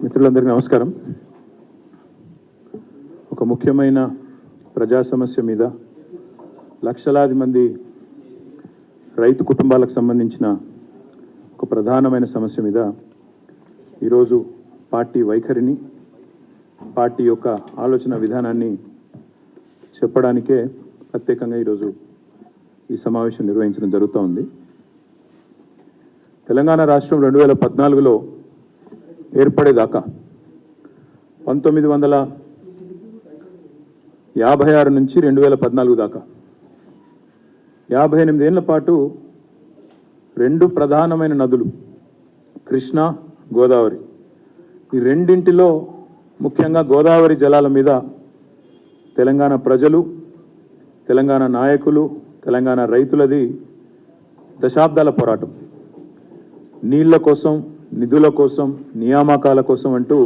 మిత్రులందరికీ నమస్కారం. ఒక ముఖ్యమైన ప్రజా సమస్య మీద లక్షలాది మంది రైతు కుటుంబాలకు సంబంధించిన ఒక ప్రధానమైన సమస్య మీద ఈరోజు పార్టీ వైఖరిని, పార్టీ యొక్క ఆలోచన విధానాన్ని చెప్పడానికే ప్రత్యేకంగా ఈరోజు ఈ సమావేశం నిర్వహించడం జరుగుతూ ఉంది. తెలంగాణ రాష్ట్రం 2014లో ఏర్పడేదాకా 1956 నుంచి 2014 దాకా 58 ఏళ్ల పాటు రెండు ప్రధానమైన నదులు కృష్ణా, గోదావరి, ఈ రెండింటిలో ముఖ్యంగా గోదావరి జలాల మీద తెలంగాణ ప్రజలు, తెలంగాణ నాయకులు, తెలంగాణ రైతులది దశాబ్దాల పోరాటం. నీళ్ల కోసం, నిధుల కోసం, నియామకాల కోసం అంటూ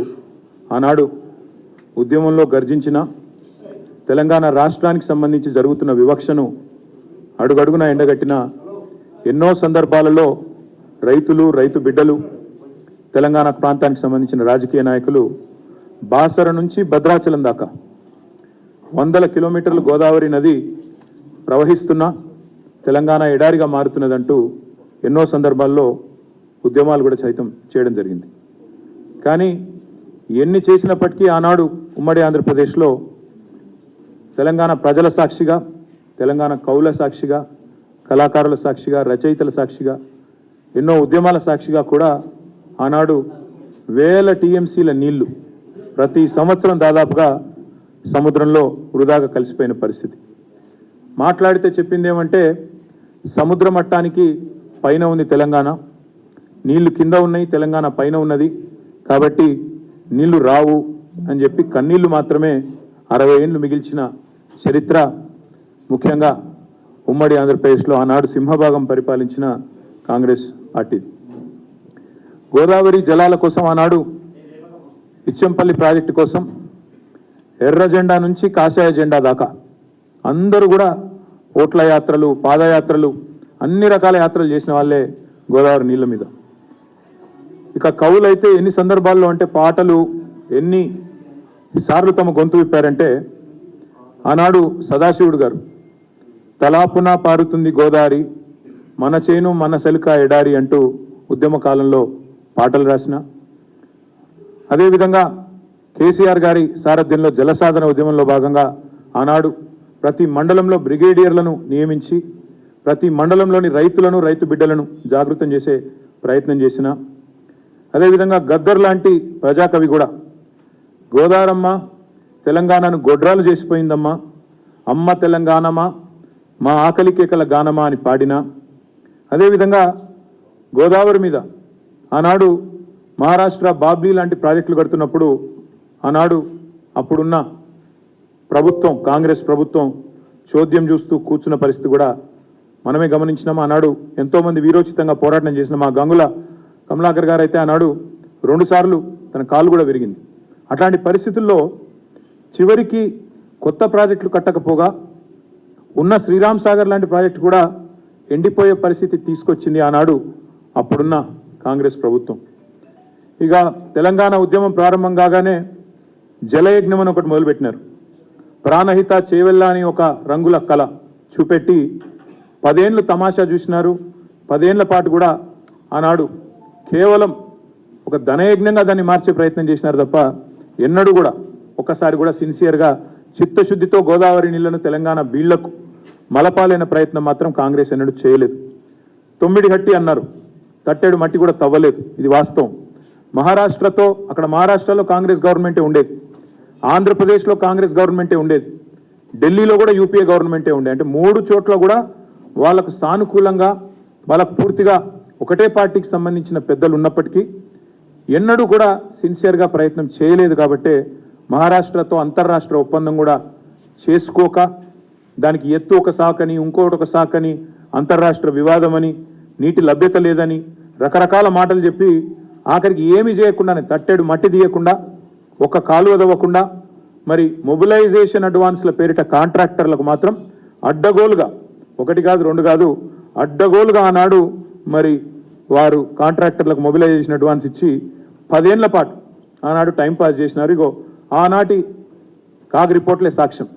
ఆనాడు ఉద్యమంలో గర్జించిన తెలంగాణ రాష్ట్రానికి సంబంధించి జరుగుతున్న వివక్షను అడుగడుగున ఎండగట్టిన ఎన్నో సందర్భాలలో రైతులు, రైతు బిడ్డలు, తెలంగాణ ప్రాంతానికి సంబంధించిన రాజకీయ నాయకులు బాసర నుంచి భద్రాచలం దాకా 100 కిలోమీటర్లు గోదావరి నది ప్రవహిస్తున్న తెలంగాణ ఎడారిగా మారుతున్నదంటూ ఎన్నో సందర్భాల్లో ఉద్యమాలు కూడా సైతం చేయడం జరిగింది. కానీ ఎన్ని చేసినప్పటికీ ఆనాడు ఉమ్మడి ఆంధ్రప్రదేశ్లో తెలంగాణ ప్రజల సాక్షిగా, తెలంగాణ కవుల సాక్షిగా, కళాకారుల సాక్షిగా, రచయితల సాక్షిగా, ఎన్నో ఉద్యమాల సాక్షిగా కూడా ఆనాడు వేల టీఎంసీల నీళ్లు ప్రతి సంవత్సరం దాదాపుగా సముద్రంలో వృధాగా కలిసిపోయిన పరిస్థితి. మాట్లాడితే చెప్పింది ఏమంటే సముద్ర మట్టానికి పైన ఉంది తెలంగాణ, నీళ్లు కింద ఉన్నాయి, తెలంగాణ పైన ఉన్నది, కాబట్టి నీళ్లు రావు అని చెప్పి కన్నీళ్లు మాత్రమే 60 ఏళ్ళు మిగిల్చిన చరిత్ర ముఖ్యంగా ఉమ్మడి ఆంధ్రప్రదేశ్లో ఆనాడు సింహభాగం పరిపాలించిన కాంగ్రెస్ పార్టీ. గోదావరి జలాల కోసం ఆనాడు ఇచ్చంపల్లి ప్రాజెక్టు కోసం ఎర్ర జెండా నుంచి కాషాయ జెండా దాకా అందరూ కూడా ఓట్ల యాత్రలు, పాదయాత్రలు, అన్ని రకాల యాత్రలు చేసిన వాళ్ళే గోదావరి నీళ్ళ మీద. ఇక కవులైతే ఎన్ని సందర్భాల్లో అంటే పాటలు ఎన్ని సార్లు తమ గొంతు విప్పారంటే ఆనాడు సదాశివుడు గారు తలాపున పారుతుంది గోదావరి, మన చేను మన సెలుక ఎడారి అంటూ ఉద్యమ కాలంలో పాటలు రాసిన, అదేవిధంగా కేసీఆర్ గారి సారథ్యంలో జలసాధన ఉద్యమంలో భాగంగా ఆనాడు ప్రతి మండలంలో బ్రిగేడియర్లను నియమించి ప్రతి మండలంలోని రైతులను, రైతు బిడ్డలను జాగృతం చేసే ప్రయత్నం చేసిన, అదేవిధంగా గద్దర్ లాంటి ప్రజాకవి కూడా గోదారమ్మ తెలంగాణను గొడ్రాలు చేసిపోయిందమ్మా, అమ్మ తెలంగాణమా మా ఆకలి కేకల గానమా అని పాడిన, అదేవిధంగా గోదావరి మీద ఆనాడు మహారాష్ట్ర బాబ్లీ లాంటి ప్రాజెక్టులు కడుతున్నప్పుడు ఆనాడు అప్పుడున్న ప్రభుత్వం, కాంగ్రెస్ ప్రభుత్వం చోద్యం చూస్తూ కూర్చున్న పరిస్థితి కూడా మనమే గమనించినాం. ఆనాడు ఎంతోమంది వీరోచితంగా పోరాటం చేసిన మా గంగుల కమలాకర్ గారు అయితే ఆనాడు 2 సార్లు తన కాలు కూడా విరిగింది. అట్లాంటి పరిస్థితుల్లో చివరికి కొత్త ప్రాజెక్టులు కట్టకపోగా ఉన్న శ్రీరామ్ సాగర్ లాంటి ప్రాజెక్టు కూడా ఎండిపోయే పరిస్థితి తీసుకొచ్చింది ఆనాడు అప్పుడున్న కాంగ్రెస్ ప్రభుత్వం. ఇక తెలంగాణ ఉద్యమం ప్రారంభం కాగానే జలయజ్ఞం అని ఒకటి మొదలుపెట్టినారు. ప్రాణహిత చేవెళ్ళ అని ఒక రంగుల కళ చూపెట్టి 10 ఏళ్ళు తమాషా చూసినారు. 10 ఏళ్ల పాటు కూడా ఆనాడు కేవలం ఒక ధనయజ్ఞంగా దాన్ని మార్చే ప్రయత్నం చేసినారు తప్ప ఎన్నడూ కూడా ఒక్కసారి కూడా సిన్సియర్గా చిత్తశుద్ధితో గోదావరి నీళ్లను తెలంగాణ బీళ్లకు మలపాలైన ప్రయత్నం మాత్రం కాంగ్రెస్ ఎన్నడూ చేయలేదు. 9 హట్టి అన్నారు, తట్టేడు మట్టి కూడా తవ్వలేదు, ఇది వాస్తవం. మహారాష్ట్రతో అక్కడ మహారాష్ట్రలో కాంగ్రెస్ గవర్నమెంటే ఉండేది, ఆంధ్రప్రదేశ్లో కాంగ్రెస్ గవర్నమెంటే ఉండేది, ఢిల్లీలో కూడా యూపీఏ గవర్నమెంటే ఉండేది. అంటే 3 చోట్ల కూడా వాళ్ళకు సానుకూలంగా, వాళ్ళకు పూర్తిగా ఒకటే పార్టీకి సంబంధించిన పెద్దలు ఉన్నప్పటికీ ఎన్నడూ కూడా సిన్సియర్గా ప్రయత్నం చేయలేదు. కాబట్టే మహారాష్ట్రతో అంతర్రాష్ట్ర ఒప్పందం కూడా చేసుకోక దానికి ఎత్తు ఒక సాకని, ఇంకోటి ఒక సాకని, అంతర్రాష్ట్ర వివాదమని, నీటి లభ్యత లేదని రకరకాల మాటలు చెప్పి ఆఖరికి ఏమి చేయకుండానే తట్టేడు మట్టి తీయకుండా, ఒక కాలువ తవ్వకుండా, మరి మొబిలైజేషన్ అడ్వాన్స్ల పేరిట కాంట్రాక్టర్లకు మాత్రం అడ్డగోలుగా, 1 కాదు 2 కాదు, అడ్డగోలుగా ఆనాడు మరి వారు కాంట్రాక్టర్లకు మొబిలైజేషన్ అడ్వాన్స్ ఇచ్చి 10 ఏళ్ల పాటు ఆనాడు టైంపాస్ చేసినారు. ఇగో ఆనాటి కాగ్ రిపోర్ట్లే సాక్ష్యం.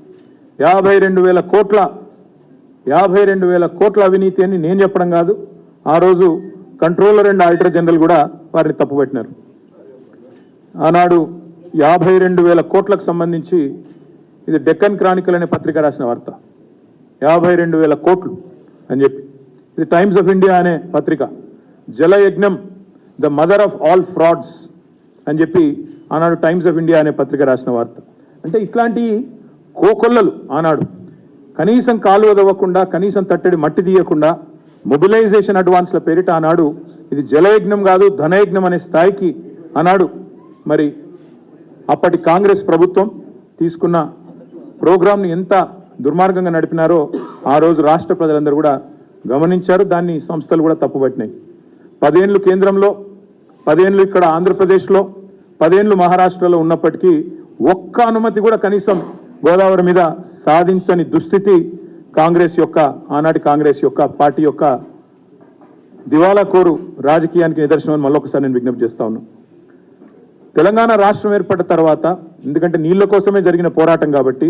52,000 కోట్ల అవినీతి అని నేను చెప్పడం కాదు, ఆ రోజు కంట్రోలర్ అండ్ ఆడిటర్ జనరల్ కూడా వారిని తప్పుపట్టినారు. ఆనాడు 52,000 కోట్లకు సంబంధించి ఇది డెక్కన్ క్రానికల్ అనే పత్రిక రాసిన వార్త. 52,000 కోట్లు అని చెప్పి, ఇది టైమ్స్ ఆఫ్ ఇండియా అనే పత్రిక Jalayagnam the mother of all frauds అని చెప్పి ఆనాడు టైమ్స్ ఆఫ్ ఇండియా అనే పత్రిక రాసిన వార్త. అంటే ఇట్లాంటి కోకొల్లలు ఆనాడు కనీసం కాలు వదవకుండా, కనీసం తట్టడి మట్టి తీయకుండా మొబిలైజేషన్ అడ్వాన్స్ల పేరిట ఆనాడు ఇది జలయజ్ఞం కాదు ధనయజ్ఞం అనే స్థాయికి ఆనాడు మరి అప్పటి కాంగ్రెస్ ప్రభుత్వం తీసుకున్న ప్రోగ్రాంని ఎంత దుర్మార్గంగా నడిపినారో ఆ రోజు రాష్ట్ర ప్రజలందరూ కూడా గమనించారు. దాన్ని సంస్థలు కూడా తప్పుపట్టినాయి. 10 ఏళ్ళు కేంద్రంలో, 10 ఏళ్ళు ఇక్కడ ఆంధ్రప్రదేశ్లో, 10 ఏళ్ళు మహారాష్ట్రలో ఉన్నప్పటికీ ఒక్క అనుమతి కూడా కనీసం గోదావరి మీద సాధించని దుస్థితి కాంగ్రెస్ యొక్క, ఆనాటి కాంగ్రెస్ యొక్క పార్టీ యొక్క దివాలా కోరు రాజకీయానికి నిదర్శనం మళ్ళొకసారి నేను విజ్ఞప్తి చేస్తా ఉన్నాను. తెలంగాణ రాష్ట్రం ఏర్పడ్డ తర్వాత, ఎందుకంటే నీళ్ల కోసమే జరిగిన పోరాటం కాబట్టి,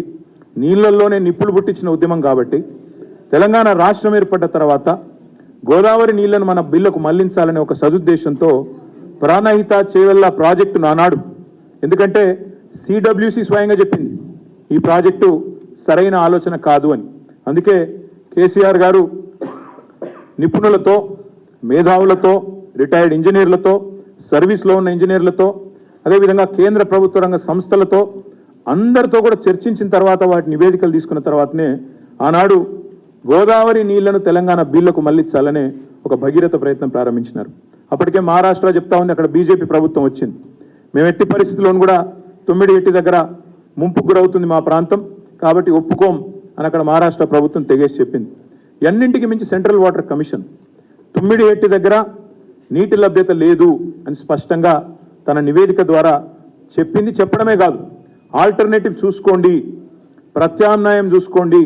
నీళ్లలోనే నిప్పులు పుట్టించిన ఉద్యమం కాబట్టి, తెలంగాణ రాష్ట్రం ఏర్పడ్డ తర్వాత గోదావరి నీళ్లను మన బిల్లుకు మళ్లించాలనే ఒక సదుద్దేశంతో ప్రాణహిత చేవెళ్ళ ప్రాజెక్టును ఆనాడు, ఎందుకంటే సిడబ్ల్యూసి స్వయంగా చెప్పింది ఈ ప్రాజెక్టు సరైన ఆలోచన కాదు అని. అందుకే కేసీఆర్ గారు నిపుణులతో, మేధావులతో, రిటైర్డ్ ఇంజనీర్లతో, సర్వీస్లో ఉన్న ఇంజనీర్లతో, అదేవిధంగా కేంద్ర ప్రభుత్వ రంగ సంస్థలతో అందరితో కూడా చర్చించిన తర్వాత వాటి నివేదికలు తీసుకున్న తర్వాతనే ఆనాడు గోదావరి నీళ్లను తెలంగాణ బిల్లుకు మళ్లించాలనే ఒక భగీరథ ప్రయత్నం ప్రారంభించినారు. అప్పటికే మహారాష్ట్ర చెప్తా ఉంది, అక్కడ బీజేపీ ప్రభుత్వం వచ్చింది. మేము ఎట్టి పరిస్థితుల్లోనూ కూడా తుమ్మిడి ఎట్టి దగ్గర ముంపుకు గురవుతుంది మా ప్రాంతం, కాబట్టి ఒప్పుకోం అని అక్కడ మహారాష్ట్ర ప్రభుత్వం తెగేసి చెప్పింది. ఎన్నింటికి మించి సెంట్రల్ వాటర్ కమిషన్ తుమ్మిడి ఎట్టి దగ్గర నీటి లభ్యత లేదు అని స్పష్టంగా తన నివేదిక ద్వారా చెప్పింది. చెప్పడమే కాదు, ఆల్టర్నేటివ్ చూసుకోండి, ప్రత్యామ్నాయం చూసుకోండి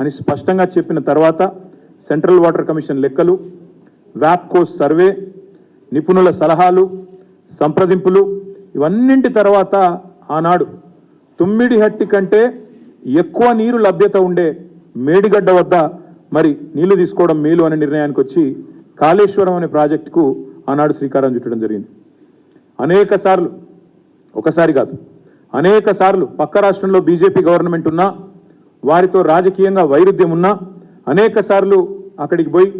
అని స్పష్టంగా చెప్పిన తర్వాత సెంట్రల్ వాటర్ కమిషన్ లెక్కలు, వ్యాప్కో సర్వే, నిపుణుల సలహాలు, సంప్రదింపులు, ఇవన్నింటి తర్వాత ఆనాడు తుమ్మిడిహట్టి కంటే ఎక్కువ నీరు లభ్యత ఉండే మేడిగడ్డ వద్ద మరి నీళ్లు తీసుకోవడం మేలు అనే నిర్ణయానికి వచ్చి కాళేశ్వరం అనే ప్రాజెక్టుకు ఆనాడు శ్రీకారం చుట్టడం జరిగింది. అనేక సార్లు, ఒకసారి కాదు అనేక సార్లు పక్క రాష్ట్రంలో బీజేపీ గవర్నమెంట్ ఉన్నా, వారితో రాజకీయంగా వైరుధ్యం ఉన్నా అనేక సార్లు అక్కడికి పోయి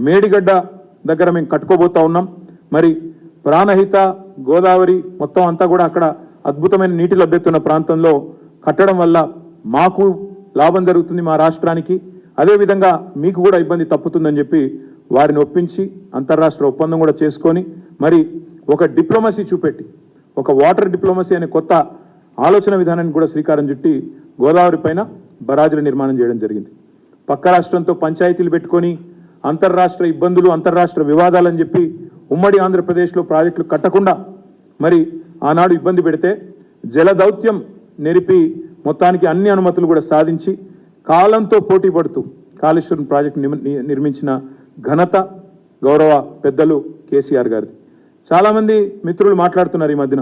మేడిగడ్డ దగ్గర మేము కట్టుకోబోతా ఉన్నాం. మరి ప్రాణహిత గోదావరి మొత్తం అంతా కూడా అక్కడ అద్భుతమైన నీటి లభ్యత ఉన్న ప్రాంతంలో కట్టడం వల్ల మాకు లాభం జరుగుతుంది, మా రాష్ట్రానికి, అదేవిధంగా మీకు కూడా ఇబ్బంది తప్పుతుందని చెప్పి వారిని ఒప్పించి అంతర్రాష్ట్ర ఒప్పందం కూడా చేసుకొని మరి ఒక డిప్లొమసీ చూపెట్టి, ఒక వాటర్ డిప్లొమసీ అనే కొత్త ఆలోచన విధానానికి కూడా శ్రీకారం చుట్టి గోదావరి పైన బరాజుల నిర్మాణం చేయడం జరిగింది. పక్క రాష్ట్రంతో పంచాయతీలు పెట్టుకొని అంతర్రాష్ట్ర ఇబ్బందులు, అంతర్రాష్ట్ర వివాదాలని చెప్పి ఉమ్మడి ఆంధ్రప్రదేశ్లో ప్రాజెక్టులు కట్టకుండా మరి ఆనాడు ఇబ్బంది పెడితే జలదౌత్యం నెరిపి మొత్తానికి అన్ని అనుమతులు కూడా సాధించి కాలంతో పోటీ పడుతూ కాళేశ్వరం ప్రాజెక్టు నిర్మించిన ఘనత గౌరవ పెద్దలు కేసీఆర్ గారిది. చాలామంది మిత్రులు మాట్లాడుతున్నారు ఈ మధ్యన,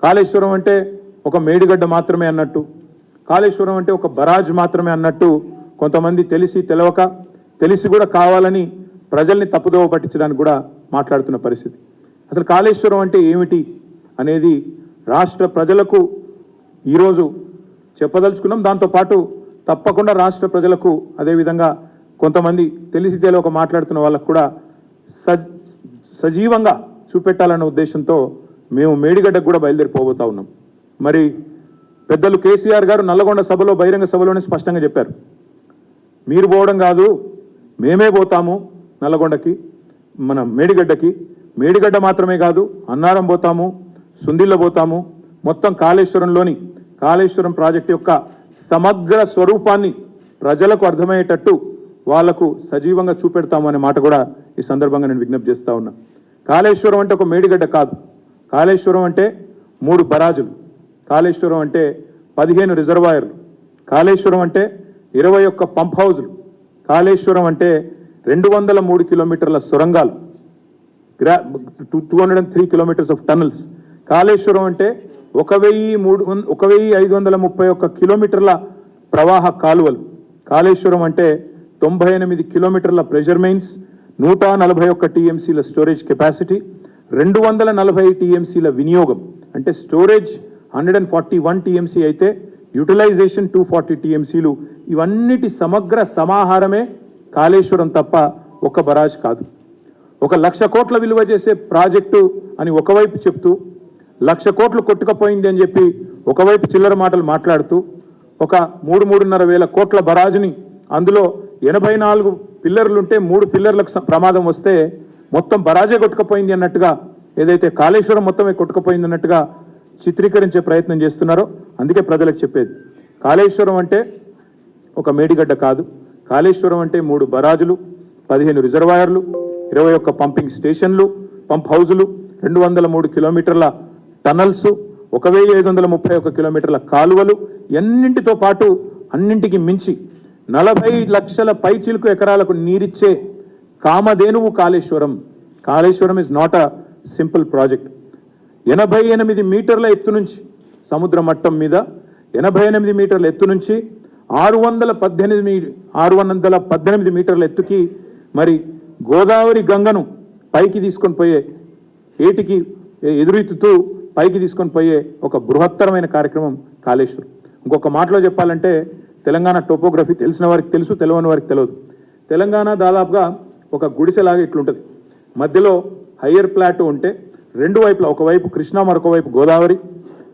కాళేశ్వరం అంటే ఒక మేడిగడ్డ మాత్రమే అన్నట్టు, కాళేశ్వరం అంటే ఒక బరాజ్ మాత్రమే అన్నట్టు కొంతమంది తెలిసి తెలవక, తెలిసి కూడా కావాలని ప్రజల్ని తప్పుదోవ పట్టించడానికి కూడా మాట్లాడుతున్న పరిస్థితి. అసలు కాళేశ్వరం అంటే ఏమిటి అనేది రాష్ట్ర ప్రజలకు ఈరోజు చెప్పదలుచుకున్నాం. దాంతోపాటు తప్పకుండా రాష్ట్ర ప్రజలకు, అదేవిధంగా కొంతమంది తెలిసి తెలియక మాట్లాడుతున్న వాళ్ళకు కూడా సజీవంగా చూపెట్టాలన్న ఉద్దేశంతో మేము మేడిగడ్డకు కూడా బయలుదేరిపోబోతా ఉన్నాం. మరి పెద్దలు కేసీఆర్ గారు నల్లగొండ సభలో, బహిరంగ సభలోనే స్పష్టంగా చెప్పారు, మీరు పోవడం కాదు మేమే పోతాము నల్లగొండకి, మన మేడిగడ్డకి. మేడిగడ్డ మాత్రమే కాదు, అన్నారం పోతాము, సుందిల్ల పోతాము, మొత్తం కాళేశ్వరంలోని కాళేశ్వరం ప్రాజెక్టు యొక్క సమగ్ర స్వరూపాన్ని ప్రజలకు అర్థమయ్యేటట్టు వాళ్లకు సజీవంగా చూపెడతాము అనే మాట కూడా ఈ సందర్భంగా నేను విజ్ఞప్తి చేస్తా ఉన్నా. కాళేశ్వరం అంటే ఒక మేడిగడ్డ కాదు, కాళేశ్వరం అంటే 3 బరాజులు, కాళేశ్వరం అంటే 15 రిజర్వాయర్లు, కాళేశ్వరం అంటే 21 పంప్ హౌజులు, కాళేశ్వరం అంటే 203 కిలోమీటర్ల సొరంగాలు, 203 కిలోమీటర్స్ ఆఫ్ టనల్స్, కాళేశ్వరం అంటే 1531 కిలోమీటర్ల ప్రవాహ కాలువలు. కాళేశ్వరం అంటే 98 కిలోమీటర్ల ప్రెషర్ మెయిన్స్, 141 టీఎంసీల స్టోరేజ్ కెపాసిటీ, 240 టీఎంసీల వినియోగం. అంటే స్టోరేజ్ 141 టీఎంసీ అయితే యూటిలైజేషన్ 240 టీఎంసీలు. ఇవన్నిటి సమగ్ర సమాహారమే కాళేశ్వరం తప్ప ఒక బరాజ్ కాదు. 1,00,000 కోట్ల విలువ చేసే ప్రాజెక్టు అని ఒకవైపు చెప్తూ 1,00,000 కోట్లు కొట్టుకపోయింది అని చెప్పి ఒకవైపు చిల్లర మాటలు మాట్లాడుతూ ఒక 3-3.5 వేల కోట్ల బరాజుని అందులో 84 పిల్లర్లుంటే 3 పిల్లర్లకు ప్రమాదం వస్తే మొత్తం బరాజే కొట్టుకపోయింది అన్నట్టుగా, ఏదైతే కాళేశ్వరం మొత్తమే కొట్టుకపోయింది అన్నట్టుగా చిత్రీకరించే ప్రయత్నం చేస్తున్నారో అందుకే ప్రజలకు చెప్పేది, కాళేశ్వరం అంటే ఒక మేడిగడ్డ కాదు. కాళేశ్వరం అంటే 3 బరాజులు, 15 రిజర్వాయర్లు, 21 పంపింగ్ స్టేషన్లు, పంప్ హౌజులు, 203 కిలోమీటర్ల టనల్స్, 1531 కిలోమీటర్ల కాలువలు, ఎన్నింటితో పాటు అన్నింటికి మించి 40 లక్షల పైచిలుకు ఎకరాలకు నీరిచ్చే కామధేనువు Kaleshwaram. Kaleshwaram is not a simple project. 88 మీటర్ల ఎత్తు నుంచి సముద్ర మట్టం మీద 88 మీటర్ల ఎత్తు నుంచి 618 మీటర్ల ఎత్తుకి మరి గోదావరి గంగను పైకి తీసుకొని పోయే, ఏటికి ఎదురెత్తుతూ పైకి తీసుకొని పోయే ఒక బృహత్తరమైన కార్యక్రమం కాళేశ్వరం. ఇంకొక మాటలో చెప్పాలంటే తెలంగాణ టోపోగ్రఫీ తెలిసిన వారికి తెలుసు, తెలియని వారికి తెలియదు. తెలంగాణ దాదాపుగా ఒక గుడిసెలాగా ఇట్లుంటుంది. మధ్యలో హయ్యర్ ప్లాటూ ఉంటే రెండు వైపులా, ఒకవైపు కృష్ణ మరొక వైపు గోదావరి.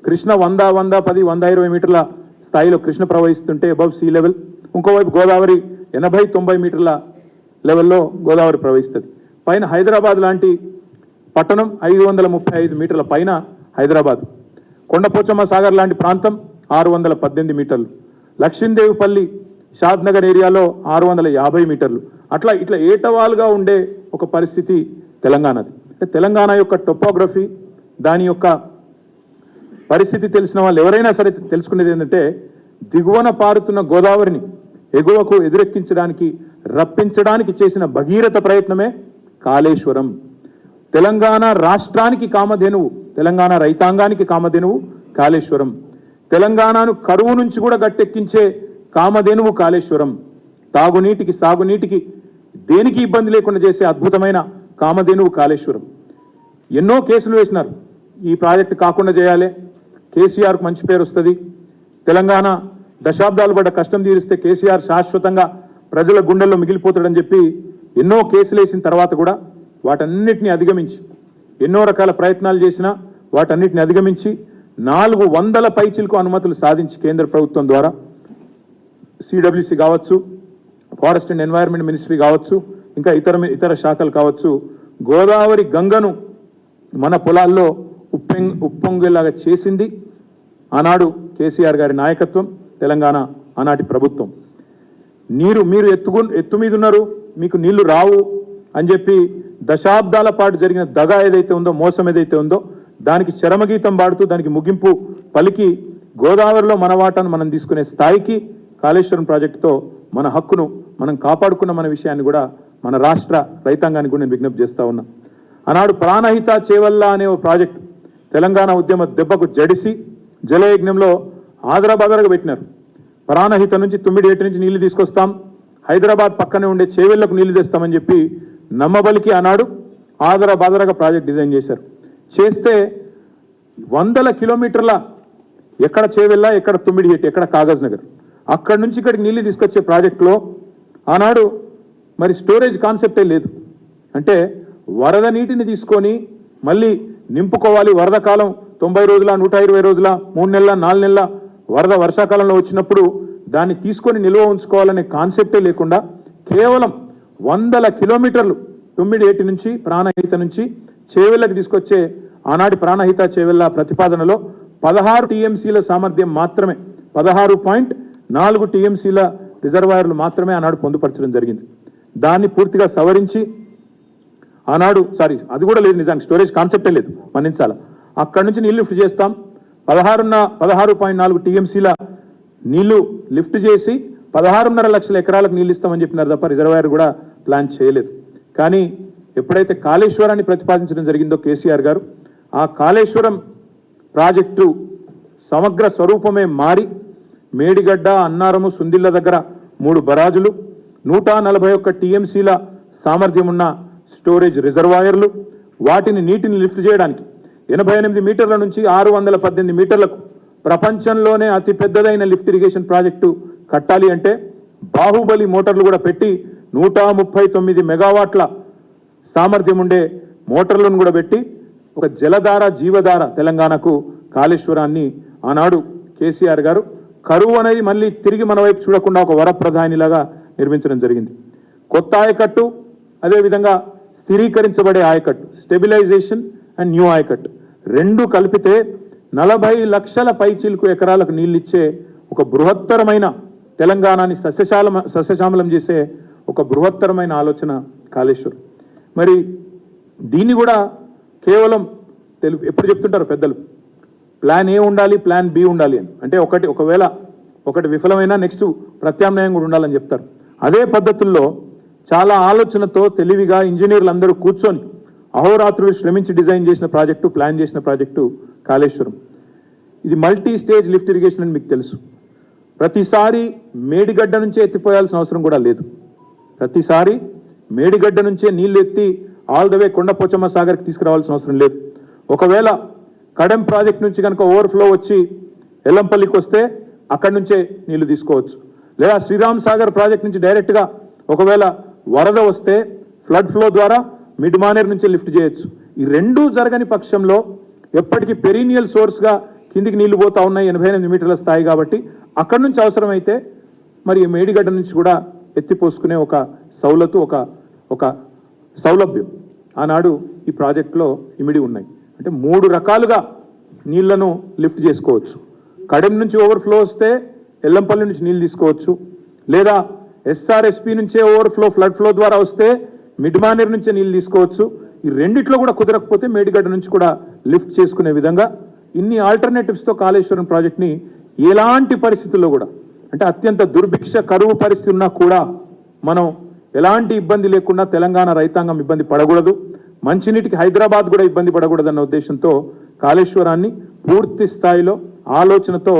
కృష్ణ 100, 110, 120 మీటర్ల స్థాయిలో కృష్ణ ప్రవహిస్తుంటే అబవ్ సీ లెవెల్, ఇంకోవైపు గోదావరి 80-90 మీటర్ల లెవెల్లో గోదావరి ప్రవహిస్తుంది. పైన హైదరాబాద్ లాంటి పట్టణం 535 మీటర్ల పైన హైదరాబాద్. కొండపోచమ్మ సాగర్ లాంటి ప్రాంతం 618 మీటర్లు. లక్ష్మీదేవిపల్లి షాద్ నగర్ ఏరియాలో 650 మీటర్లు. ఇట్లా ఏటవాలుగా ఉండే ఒక పరిస్థితి తెలంగాణది. తెలంగాణ యొక్క టోపోగ్రఫీ, దాని యొక్క పరిస్థితి తెలిసిన వాళ్ళు ఎవరైనా సరే తెలుసుకునేది ఏంటంటే, దిగువన పారుతున్న గోదావరిని ఎగువకు ఎదురెక్కించడానికి, రప్పించడానికి చేసిన భగీరథ ప్రయత్నమే కాళేశ్వరం. తెలంగాణ రాష్ట్రానికి కామధేనువు, తెలంగాణ రైతాంగానికి కామధేనువు కాళేశ్వరం. తెలంగాణను కరువు నుంచి కూడా గట్టెక్కించే కామధేనువు కాళేశ్వరం. తాగునీటికి, సాగునీటికి, దేనికి ఇబ్బంది లేకుండా చేసే అద్భుతమైన కామధేనువు కాళేశ్వరం. ఎన్నో కేసులు వేసినారు, ఈ ప్రాజెక్టు కాకుండా చేయాలి, కేసీఆర్కు మంచి పేరు వస్తుంది, తెలంగాణ దశాబ్దాలు పడ్డ కష్టం తీరిస్తే కేసీఆర్ శాశ్వతంగా ప్రజల గుండెల్లో మిగిలిపోతాడని చెప్పి ఎన్నో కేసులు వేసిన తర్వాత కూడా వాటన్నిటిని అధిగమించి, ఎన్నో రకాల ప్రయత్నాలు చేసినా వాటన్నిటిని అధిగమించి 400 పైచిలకు అనుమతులు సాధించి కేంద్ర ప్రభుత్వం ద్వారా, సిడబ్ల్యూసి కావచ్చు, ఫారెస్ట్ అండ్ ఎన్వైరన్మెంట్ మినిస్ట్రీ కావచ్చు, ఇంకా ఇతర శాఖలు కావచ్చు, గోదావరి గంగను మన పొలాల్లో ఉప్పొంగేలాగా చేసింది ఆనాడు కేసీఆర్ గారి నాయకత్వం, తెలంగాణ ఆనాటి ప్రభుత్వం. మీరు ఎత్తు మీద ఉన్నారు, మీకు నీళ్లు రావు అని చెప్పి దశాబ్దాల పాటు జరిగిన దగ ఏదైతే ఉందో, మోసం ఏదైతే ఉందో, దానికి చరమగీతం పాడుతూ దానికి ముగింపు పలికి గోదావరిలో మన వాటాను మనం తీసుకునే స్థాయికి కాళేశ్వరం ప్రాజెక్టుతో మన హక్కును మనం కాపాడుకున్న మన విషయాన్ని కూడా మన రాష్ట్ర రైతాంగానికి కూడా నేను విజ్ఞప్తి చేస్తా ఉన్నా. ఆనాడు ప్రాణహిత చేవల్ల అనే ఓ ప్రాజెక్టు తెలంగాణ ఉద్యమ దెబ్బకు జడిసి జలయజ్ఞంలో ఆదరబాదరగా పెట్టినారు. ప్రాణహిత నుంచి 9 నుంచి నీళ్లు తీసుకొస్తాం, హైదరాబాద్ పక్కనే ఉండే చేవెళ్లకు నీళ్లు తెస్తామని చెప్పి నమ్మబలికి ఆనాడు ఆదరబాదరగా ప్రాజెక్ట్ డిజైన్ చేశారు. చేస్తే 100 కిలోమీటర్ల, ఎక్కడ చేవెళ్ళ, ఎక్కడ 9 ఎక్కడ కాగజ్ నగర్, అక్కడి నుంచి ఇక్కడికి నీళ్లు తీసుకొచ్చే ప్రాజెక్టులో ఆనాడు మరి స్టోరేజ్ కాన్సెప్టే లేదు. అంటే వరద నీటిని తీసుకొని మళ్ళీ నింపుకోవాలి, వరద కాలం 90 రోజుల, 120 రోజుల, 3 నెలల, 4 నెలల వరద వర్షాకాలంలో వచ్చినప్పుడు దాన్ని తీసుకొని నిల్వ ఉంచుకోవాలనే కాన్సెప్టే లేకుండా కేవలం 100 కిలోమీటర్లు 9 నుంచి ప్రాణహిత నుంచి చేవెళ్ళకి తీసుకొచ్చే ఆనాటి ప్రాణహిత చేవెళ్ళ ప్రతిపాదనలో 16 టీఎంసీల సామర్థ్యం మాత్రమే, 16.4 టీఎంసీల రిజర్వాయర్లు మాత్రమే ఆనాడు పొందుపరచడం జరిగింది. దాన్ని పూర్తిగా సవరించి ఆనాడు, అది కూడా లేదు, నిజానికి స్టోరేజ్ కాన్సెప్టే లేదు, మన్నించాలా. అక్కడి నుంచి నీళ్లు లిఫ్ట్ చేస్తాం, 16.4 టీఎంసీల నీళ్లు లిఫ్ట్ చేసి 16.5 లక్షల ఎకరాలకు నీళ్ళు ఇస్తామని చెప్పినారు తప్ప రిజర్వాయర్ కూడా ప్లాన్ చేయలేదు. కానీ ఎప్పుడైతే కాళేశ్వరాన్ని ప్రతిపాదించడం జరిగిందో కేసీఆర్ గారు, ఆ కాళేశ్వరం ప్రాజెక్టు సమగ్ర స్వరూపమే మారి మేడిగడ్డ, అన్నారము, సుందిళ్ళ దగ్గర 3 బరాజులు, 141 టీఎంసీల సామర్థ్యం ఉన్న స్టోరేజ్ రిజర్వాయర్లు, వాటిని నీటిని లిఫ్ట్ చేయడానికి 88 మీటర్ల నుంచి 618 మీటర్లకు ప్రపంచంలోనే అతి పెద్దదైన లిఫ్ట్ ఇరిగేషన్ ప్రాజెక్టు కట్టాలి అంటే బాహుబలి మోటార్లు కూడా పెట్టి 139 మెగావాట్ల సామర్థ్యం ఉండే మోటార్లను కూడా పెట్టి ఒక జలధార, జీవధార తెలంగాణకు కాళేశ్వరాన్ని ఆనాడు కేసీఆర్ గారు కరువు అనేది మళ్ళీ తిరిగి మన వైపు చూడకుండా ఒక వరప్రధానిలాగా నిర్మించడం జరిగింది. కొత్త ఆయకట్టు, అదేవిధంగా స్థిరీకరించబడే ఆయకట్టు, స్టెబిలైజేషన్ అండ్ న్యూ ఆయకట్టు రెండు కలిపితే 40 లక్షల పైచిలుకు ఎకరాలకు నీళ్ళిచ్చే ఒక బృహత్తరమైన తెలంగాణని సస్యశ్యామలం చేసే ఒక బృహత్తరమైన ఆలోచన కాళేశ్వరం. మరి దీన్ని కూడా కేవలం ఎప్పుడు చెప్తుంటారు పెద్దలు, ప్లాన్ ఏ ఉండాలి, ప్లాన్ బి ఉండాలి అని. అంటే ఒకవేళ ఒకటి విఫలమైనా నెక్స్ట్ ప్రత్యామ్నాయం కూడా ఉండాలని చెప్తారు. అదే పద్ధతుల్లో చాలా ఆలోచనతో తెలివిగా ఇంజనీర్లు అందరూ కూర్చొని అహోరాత్రులు శ్రమించి డిజైన్ చేసిన ప్రాజెక్టు, ప్లాన్ చేసిన ప్రాజెక్టు కాళేశ్వరం. ఇది మల్టీ స్టేజ్ లిఫ్ట్ ఇరిగేషన్ అని మీకు తెలుసు. ప్రతిసారి మేడిగడ్డ నుంచే ఎత్తిపోయాల్సిన అవసరం కూడా లేదు. ప్రతిసారి మేడిగడ్డ నుంచే నీళ్లు ఎత్తి ఆల్ ద వే కొండపోచమ్మ సాగర్కి తీసుకురావాల్సిన అవసరం లేదు. ఒకవేళ కడెం ప్రాజెక్ట్ నుంచి కనుక ఓవర్ఫ్లో వచ్చి ఎల్లంపల్లికి వస్తే అక్కడి నుంచే నీళ్లు తీసుకోవచ్చు. లేదా శ్రీరామ్ సాగర్ ప్రాజెక్ట్ నుంచి డైరెక్ట్గా ఒకవేళ వరద వస్తే ఫ్లడ్ ఫ్లో ద్వారా మిడ్ మానేర్ నుంచి లిఫ్ట్ చేయొచ్చు. ఈ రెండూ జరగని పక్షంలో ఎప్పటికీ పెరీనియల్ సోర్స్గా కిందికి నీళ్లు పోతా ఉన్నాయి 88 మీటర్ల స్థాయి కాబట్టి అక్కడి నుంచి అవసరమైతే మరి మేడిగడ్డ నుంచి కూడా ఎత్తిపోసుకునే ఒక సౌలతు, ఒక సౌలభ్యం ఆనాడు ఈ ప్రాజెక్టులో ఇమిడి ఉన్నాయి. అంటే 3 రకాలుగా నీళ్లను లిఫ్ట్ చేసుకోవచ్చు. కడెం నుంచి ఓవర్ఫ్లో వస్తే ఎల్లంపల్లి నుంచి నీళ్ళు తీసుకోవచ్చు. లేదా ఎస్ఆర్ఎస్పి నుంచే ఓవర్ఫ్లో ఫ్లడ్ ఫ్లో ద్వారా వస్తే మిడ్మానేర్ నుంచే నీళ్ళు తీసుకోవచ్చు. ఈ రెండిట్లో కూడా కుదరకపోతే మేడిగడ్డ నుంచి కూడా లిఫ్ట్ చేసుకునే విధంగా ఇన్ని ఆల్టర్నేటివ్స్తో కాళేశ్వరం ప్రాజెక్ట్ని ఎలాంటి పరిస్థితుల్లో కూడా, అంటే అత్యంత దుర్భిక్ష కరువు పరిస్థితి ఉన్నా కూడా మనం ఎలాంటి ఇబ్బంది లేకుండా తెలంగాణ రైతాంగం ఇబ్బంది పడకూడదు, మంచినీటికి హైదరాబాద్ కూడా ఇబ్బంది పడకూడదన్న ఉద్దేశంతో కాళేశ్వరాన్ని పూర్తి స్థాయిలో ఆలోచనతో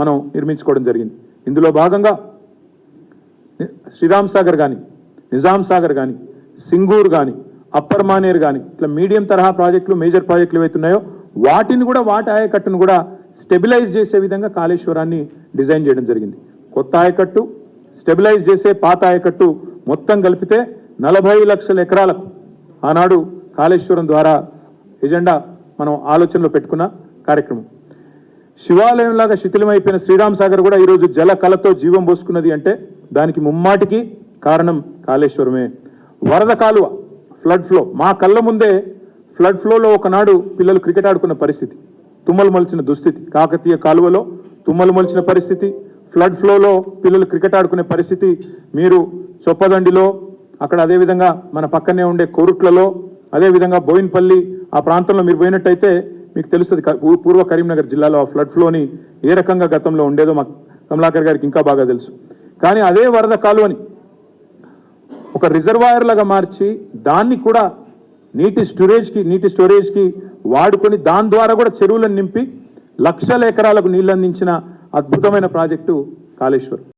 మనం నిర్మించుకోవడం జరిగింది. ఇందులో భాగంగా శ్రీరామ్ సాగర్ కానీ, నిజాం సాగర్ కానీ, సింగూర్ కానీ, అప్పర్ మానేర్ కానీ ఇట్లా మీడియం తరహా ప్రాజెక్టులు, మేజర్ ప్రాజెక్టులు ఏవైతున్నాయో వాటిని కూడా, వాటి ఆయకట్టును కూడా స్టెబిలైజ్ చేసే విధంగా కాళేశ్వరాన్ని డిజైన్ చేయడం జరిగింది. కొత్త ఆయకట్టు, స్టెబిలైజ్ చేసే పాత ఆయకట్టు మొత్తం కలిపితే 40 లక్షల ఎకరాలకు ఆనాడు కాళేశ్వరం ద్వారా ఎజెండా మనం ఆలోచనలో పెట్టుకున్న కార్యక్రమం. శివాలయంలాగా శిథిలమైపోయిన శ్రీరామ్ సాగర్ కూడా ఈరోజు జల కళతో జీవం పోసుకున్నది అంటే దానికి ముమ్మాటికి కారణం కాళేశ్వరమే. వరద కాలువ, ఫ్లడ్ ఫ్లో, మా కళ్ళ ముందే ఫ్లడ్ ఫ్లోలో ఒకనాడు పిల్లలు క్రికెట్ ఆడుకున్న పరిస్థితి, తుమ్మలు మొలిచిన దుస్థితి, కాకతీయ కాలువలో తుమ్మలు మొలిచిన పరిస్థితి, ఫ్లడ్ ఫ్లోలో పిల్లలు క్రికెట్ ఆడుకునే పరిస్థితి మీరు చొప్పదండిలో, అక్కడ అదేవిధంగా మన పక్కనే ఉండే కోరుట్లలో, అదేవిధంగా బోయిన్పల్లి ఆ ప్రాంతంలో మీరు పోయినట్టయితే మీకు తెలుస్తుంది పూర్వ కరీంనగర్ జిల్లాలో ఆ ఫ్లడ్ ఫ్లోని ఏ రకంగా గతంలో ఉండేదో మా కమలాకర్ గారికి ఇంకా బాగా తెలుసు. కానీ అదే వరద కాలువని ఒక రిజర్వాయర్ లాగా మార్చి దాన్ని కూడా నీటి స్టోరేజ్కి వాడుకొని దాని ద్వారా కూడా చెరువులను నింపి లక్షల ఎకరాలకు నీళ్ళు అందించిన అద్భుతమైన ప్రాజెక్టు కాళేశ్వరం.